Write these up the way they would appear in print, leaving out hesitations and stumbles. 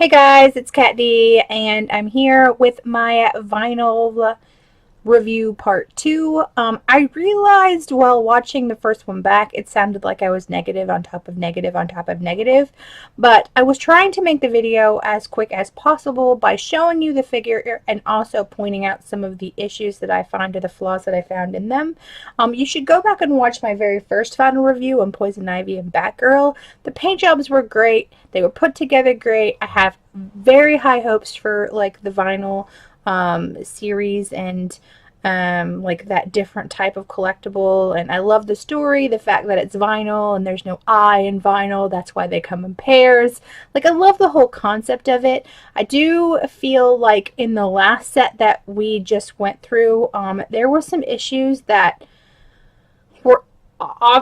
Hey guys, it's Kat D, and I'm here with my vinyl review part 2. I realized while watching the first one back, it sounded like I was negative on top of negative on top of negative, but I was trying to make the video as quick as possible by showing you the figure and also pointing out some of the issues that I found or the flaws that I found in them. You should go back and watch my very first final review on Poison Ivy and Batgirl. The paint jobs were great. They were put together great. I have very high hopes for like the vinyl series and like that different type of collectible, and I love the story, the fact that it's vinyl and there's no eye in vinyl, that's why they come in pairs. Like, I love the whole concept of it. I do feel like in the last set that we just went through, there were some issues that were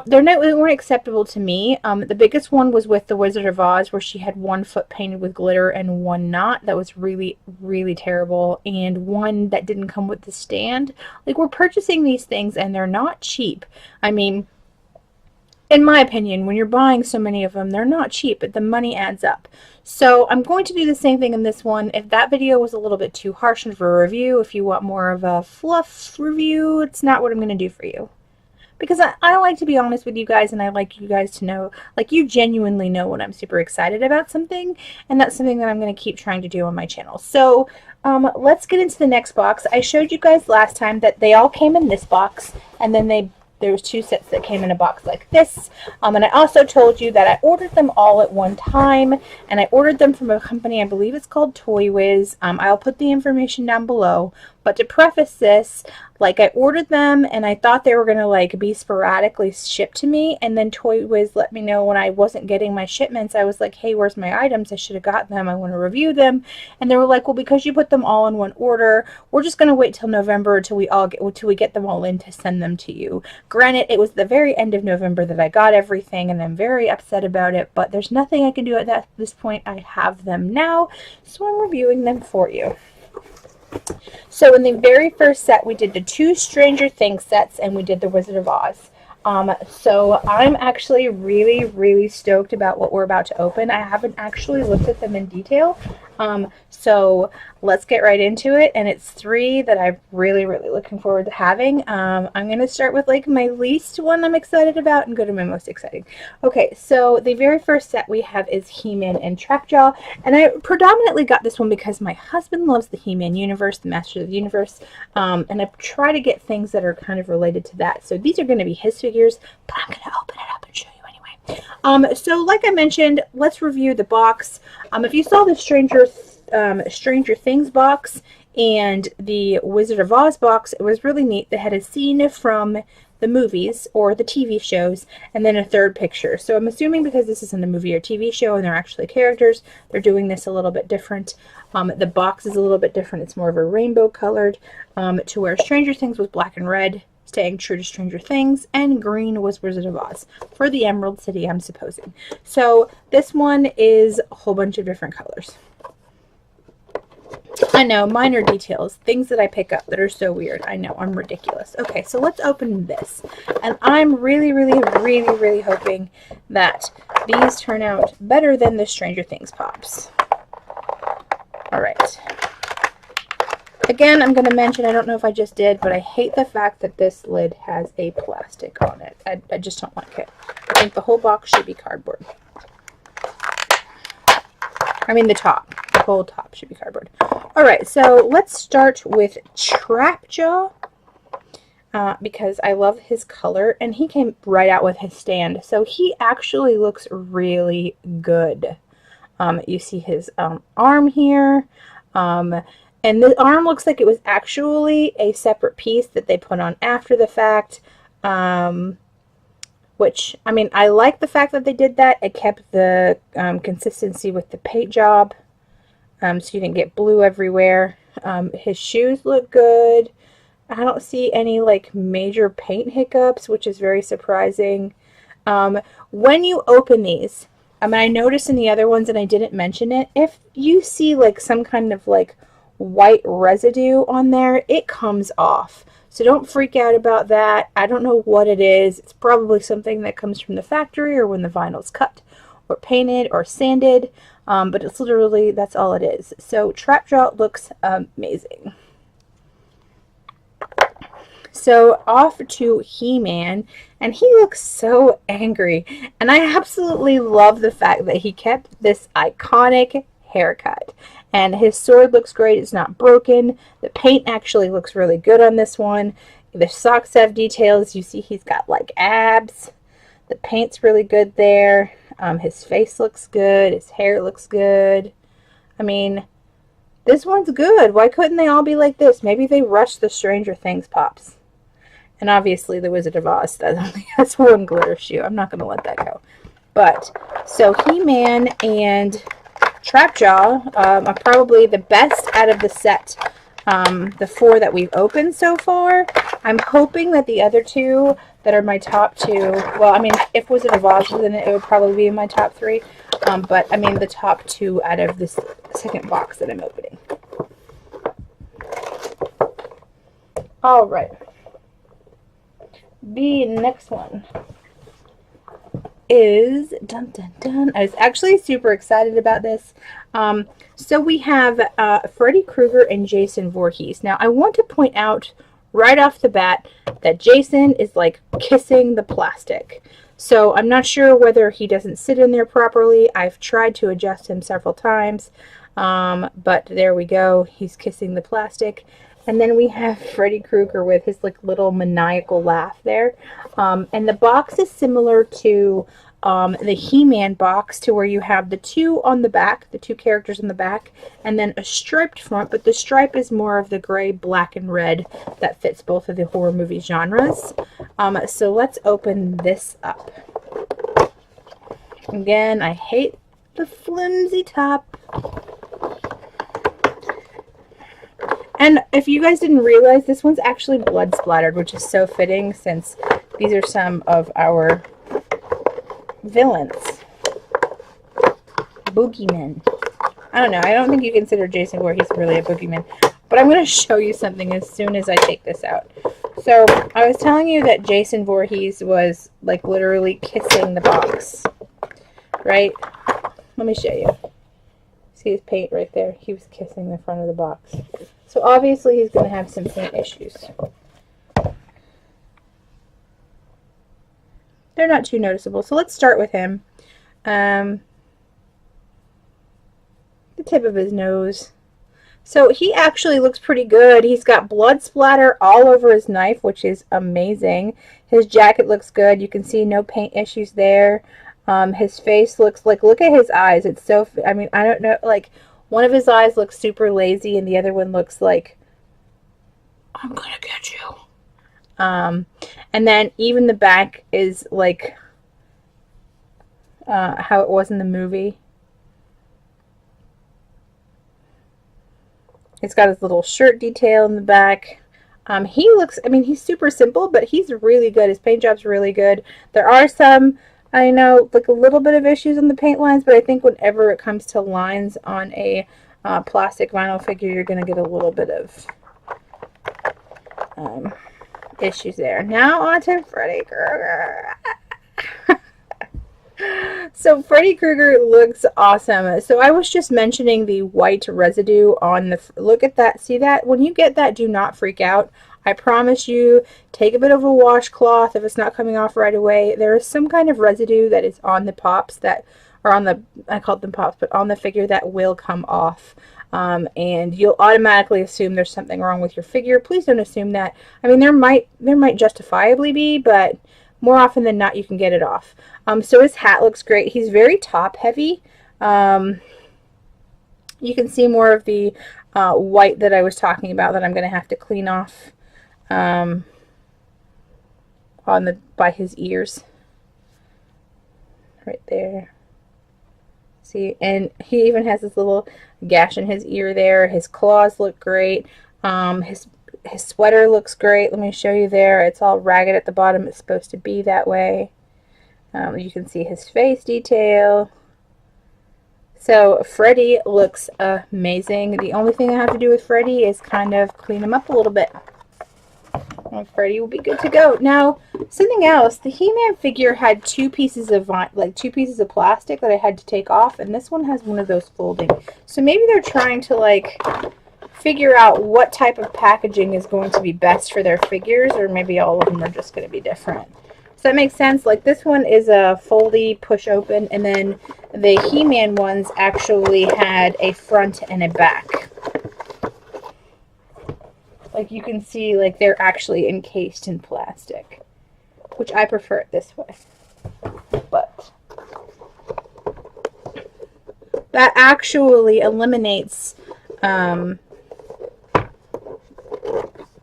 they weren't acceptable to me. The biggest one was with the Wizard of Oz, where she had one foot painted with glitter and one not. That was really, really terrible. And one that didn't come with the stand. Like, we're purchasing these things and they're not cheap. I mean, in my opinion, when you're buying so many of them, they're not cheap, but the money adds up. So I'm going to do the same thing in this one. If that video was a little bit too harsh for a review, if you want more of a fluff review, it's not what I'm going to do for you. Because I like to be honest with you guys, and I like you guys to know, like, you genuinely know when I'm super excited about something, and that's something that I'm going to keep trying to do on my channel. So, let's get into the next box. I showed you guys last time that they all came in this box, and then there was 2 sets that came in a box like this. And I also told you that I ordered them all at one time, and I ordered them from a company, I believe it's called Toy Wiz. I'll put the information down below. But to preface this, like, I ordered them and I thought they were going to like be sporadically shipped to me, and then Toy Wiz let me know when I wasn't getting my shipments. I was like, hey, where's my items? I should have gotten them. I want to review them. And they were like, well, because you put them all in one order, we're just going to wait till November until we get them all in to send them to you. Granted, it was the very end of November that I got everything, and I'm very upset about it, but there's nothing I can do at this point. I have them now, so I'm reviewing them for you. So in the very first set, we did the 2 Stranger Things sets, and we did the Wizard of Oz. So I'm actually really, really stoked about what we're about to open. I haven't actually looked at them in detail. So let's get right into it. And it's 3 that I'm really, really looking forward to having. I'm going to start with like my least one I'm excited about and go to my most exciting. Okay, so the very first set we have is He-Man and Trackjaw. And I predominantly got this one because my husband loves the He-Man universe, the Masters of the Universe. And I try to get things that are kind of related to that. So these are going to be his figures, but I'm going to open it up and show you anyway. So like I mentioned, let's review the box. If you saw the Stranger Things box and the Wizard of Oz box, it was really neat. They had a scene from the movies or the TV shows, and then a third picture. So I'm assuming because this isn't a movie or TV show and they're actually characters, they're doing this a little bit different. The box is a little bit different. It's more of a rainbow colored, to where Stranger Things was black and red, staying true to Stranger Things, and green was Wizard of Oz for the Emerald City, I'm supposing. So this one is a whole bunch of different colors. I know, minor details, things that I pick up that are so weird. I know, I'm ridiculous. Okay, so let's open this. And I'm really, really, really, really hoping that these turn out better than the Stranger Things pops. Alright. Again, I'm going to mention, I don't know if I just did, but I hate the fact that this lid has a plastic on it. I just don't like it. I think the whole box should be cardboard. I mean the top. The whole top should be cardboard. Alright, so let's start with Trackjaw. Because I love his color, and he came right out with his stand. So he actually looks really good. You see his arm here. And the arm looks like it was actually a separate piece that they put on after the fact. Which, I mean, I like the fact that they did that. It kept the consistency with the paint job. So you didn't get blue everywhere. His shoes look good. I don't see any, like, major paint hiccups, which is very surprising. When you open these, I mean, I noticed in the other ones, and I didn't mention it, if you see, like, some kind of, like, white residue on there, it comes off. So don't freak out about that. I don't know what it is. It's probably something that comes from the factory or when the vinyl's cut or painted or sanded, but it's literally, that's all it is. So Trapjaw looks amazing. So off to He-Man, and he looks so angry, and I absolutely love the fact that he kept this iconic haircut, and his sword looks great. It's not broken. The paint actually looks really good on this one. The socks have details. You see he's got like abs. The paint's really good there. His face looks good. His hair looks good. I mean, this one's good. Why couldn't they all be like this? Maybe they rushed the Stranger Things pops. And obviously the Wizard of Oz that only has one glitter shoe. I'm not going to let that go. But, so He-Man and Trapjaw are probably the best out of the set. The 4 that we've opened so far. I'm hoping that the other 2 that are my top 2, well, I mean, if Wizard of Oz was in it, it would probably be in my top 3. But, I mean, the top 2 out of this second box that I'm opening. Alright. The next one is dun dun dun. I was actually super excited about this. So we have Freddy Krueger and Jason Voorhees. Now I want to point out right off the bat that Jason is like kissing the plastic. So I'm not sure whether he doesn't sit in there properly. I've tried to adjust him several times, but there we go. He's kissing the plastic. And then we have Freddy Krueger with his like little maniacal laugh there. And the box is similar to the He-Man box, to where you have the 2 on the back, the 2 characters on the back, and then a striped front, but the stripe is more of the gray, black, and red that fits both of the horror movie genres. So let's open this up. Again, I hate the flimsy top. And if you guys didn't realize, this one's actually blood splattered, which is so fitting since these are some of our villains. Boogeymen. I don't know. I don't think you consider Jason Voorhees really a boogeyman. But I'm going to show you something as soon as I take this out. So, I was telling you that Jason Voorhees was, like, literally kissing the box. Right? Let me show you. See his paint right there? He was kissing the front of the box. So obviously he's going to have some paint issues. They're not too noticeable. So let's start with him. The tip of his nose. So he actually looks pretty good. He's got blood splatter all over his knife, which is amazing. His jacket looks good. You can see no paint issues there. His face looks like, look at his eyes. It's so, I mean, I don't know, like, one of his eyes looks super lazy, and the other one looks like, I'm gonna get you. And then even the back is like how it was in the movie. It's got his little shirt detail in the back. He looks, I mean, he's super simple, but he's really good. His paint job's really good. There are some, I know, like a little bit of issues on the paint lines, but I think whenever it comes to lines on a plastic vinyl figure, you're going to get a little bit of issues there. Now on to Freddy Krueger. So Freddy Krueger looks awesome. So I was just mentioning the white residue on the, look at that, see that? When you get that, do not freak out. I promise you, take a bit of a washcloth if it's not coming off right away. There is some kind of residue that is on the pops that, or on the, I called them pops, but on the figure that will come off. And you'll automatically assume there's something wrong with your figure. Please don't assume that. I mean, there might justifiably be, but more often than not, you can get it off. So his hat looks great. He's very top heavy. You can see more of the white that I was talking about that I'm going to have to clean off on the, by his ears. Right there. See, and he even has this little gash in his ear there. His claws look great. His sweater looks great. Let me show you there. It's all ragged at the bottom. It's supposed to be that way. You can see his face detail. So Freddy looks amazing. The only thing I have to do with Freddy is kind of clean him up a little bit. Freddy will be good to go. Now, something else. The He-Man figure had two pieces of plastic that I had to take off, and this one has one of those folding. So maybe they're trying to like figure out what type of packaging is going to be best for their figures, or maybe all of them are just going to be different. Does that make sense? Like this one is a foldy push open, and then the He-Man ones actually had a front and a back. Like you can see, like they're actually encased in plastic, which I prefer it this way. But that actually eliminates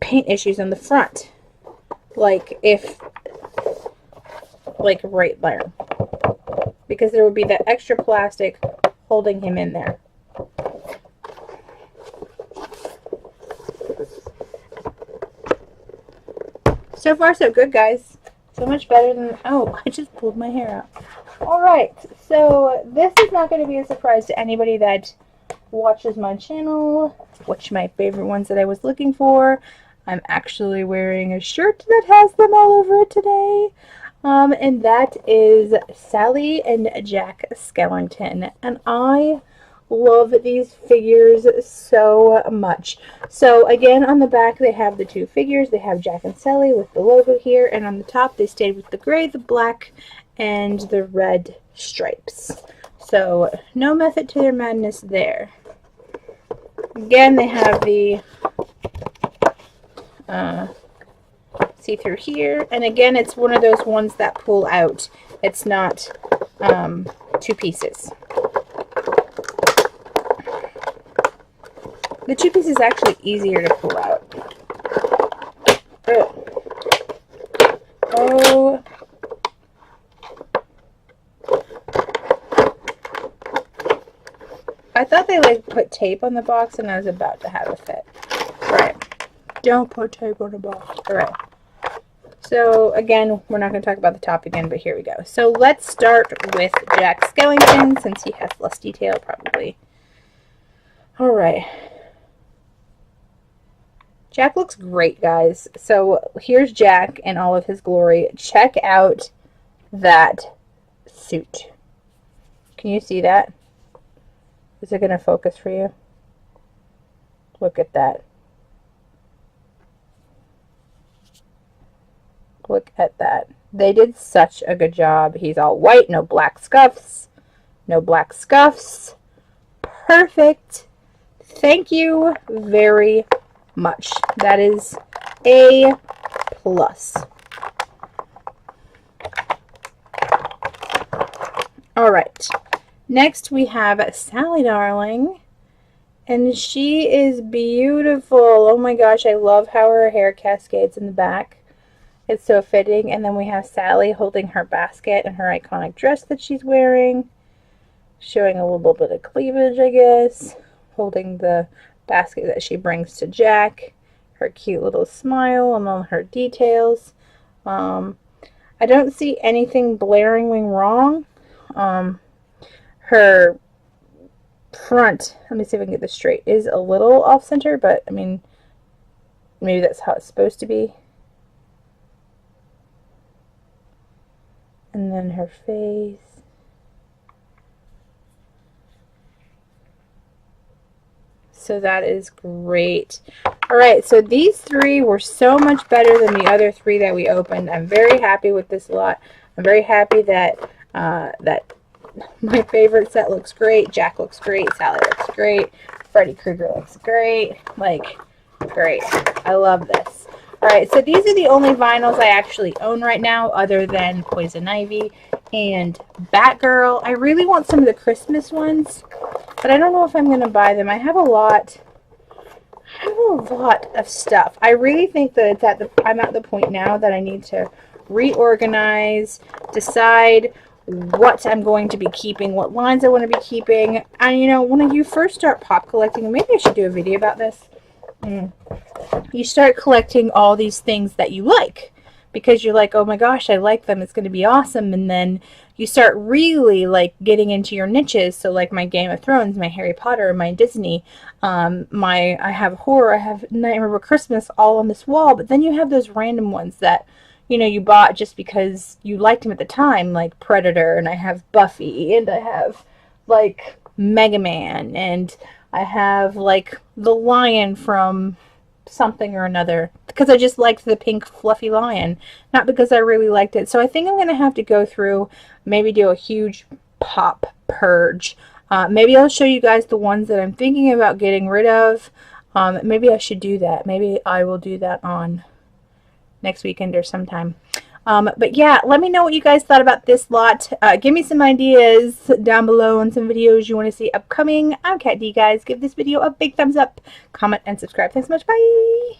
paint issues on the front. Like right there. Because there would be that extra plastic holding him in there. So far, so good, guys. So much better than... Oh, I just pulled my hair out. Alright, so this is not going to be a surprise to anybody that watches my channel. Which my favorite ones that I was looking for. I'm actually wearing a shirt that has them all over it today. And that is Sally and Jack Skellington. And I love these figures so much. So again, on the back they have the two figures. They have Jack and Sally with the logo here, and on the top they stayed with the gray, the black, and the red stripes. So no method to their madness there. Again, they have the see-through here, and again it's one of those ones that pull out. It's not two pieces. The two pieces is actually easier to pull out. Oh. I thought they like put tape on the box and I was about to have a fit. Alright. Don't put tape on the box. Alright. So again, we're not going to talk about the top again, but here we go. So let's start with Jack Skellington since he has less detail probably. Alright. Jack looks great, guys. So here's Jack in all of his glory. Check out that suit. Can you see that? Is it going to focus for you? Look at that. Look at that. They did such a good job. He's all white, no black scuffs. No black scuffs. Perfect. Thank you very much. That is a plus. All right. Next we have Sally Darling. And she is beautiful. Oh my gosh, I love how her hair cascades in the back. It's so fitting. And then we have Sally holding her basket and her iconic dress that she's wearing. Showing a little bit of cleavage, I guess. Holding the basket that she brings to Jack. Her cute little smile and all her details. I don't see anything blaringly wrong. Her front, let me see if I can get this straight, is a little off center, but I mean, maybe that's how it's supposed to be. And then her face. So that is great. Alright, so these three were so much better than the other three that we opened. I'm very happy with this lot. I'm very happy that my favorite set looks great. Jack looks great. Sally looks great. Freddy Krueger looks great. Like, great. I love this. Alright, so these are the only vinyls I actually own right now other than Poison Ivy and Batgirl. I really want some of the Christmas ones, but I don't know if I'm going to buy them. I have a lot of stuff. I really think that I'm at the point now that I need to reorganize, decide what I'm going to be keeping, what lines I want to be keeping. And you know, when you first start pop collecting, maybe I should do a video about this. You start collecting all these things that you like because you're like, oh my gosh, I like them, it's going to be awesome. And then you start really like getting into your niches. So like my Game of Thrones, my Harry Potter, my Disney, I have horror, I have Nightmare Before Christmas all on this wall. But then you have those random ones that, you know, you bought just because you liked them at the time, like Predator, and I have Buffy, and I have like Mega Man, and I have like the lion from something or another, because I just liked the pink fluffy lion, not because I really liked it. So I think I'm going to have to go through, maybe do a huge pop purge. Maybe I'll show you guys the ones that I'm thinking about getting rid of. Maybe I should do that. Maybe I will do that on next weekend or sometime. But yeah, let me know what you guys thought about this lot. Give me some ideas down below on some videos you want to see upcoming. I'm Kat D, guys. Give this video a big thumbs up, comment, and subscribe. Thanks so much. Bye!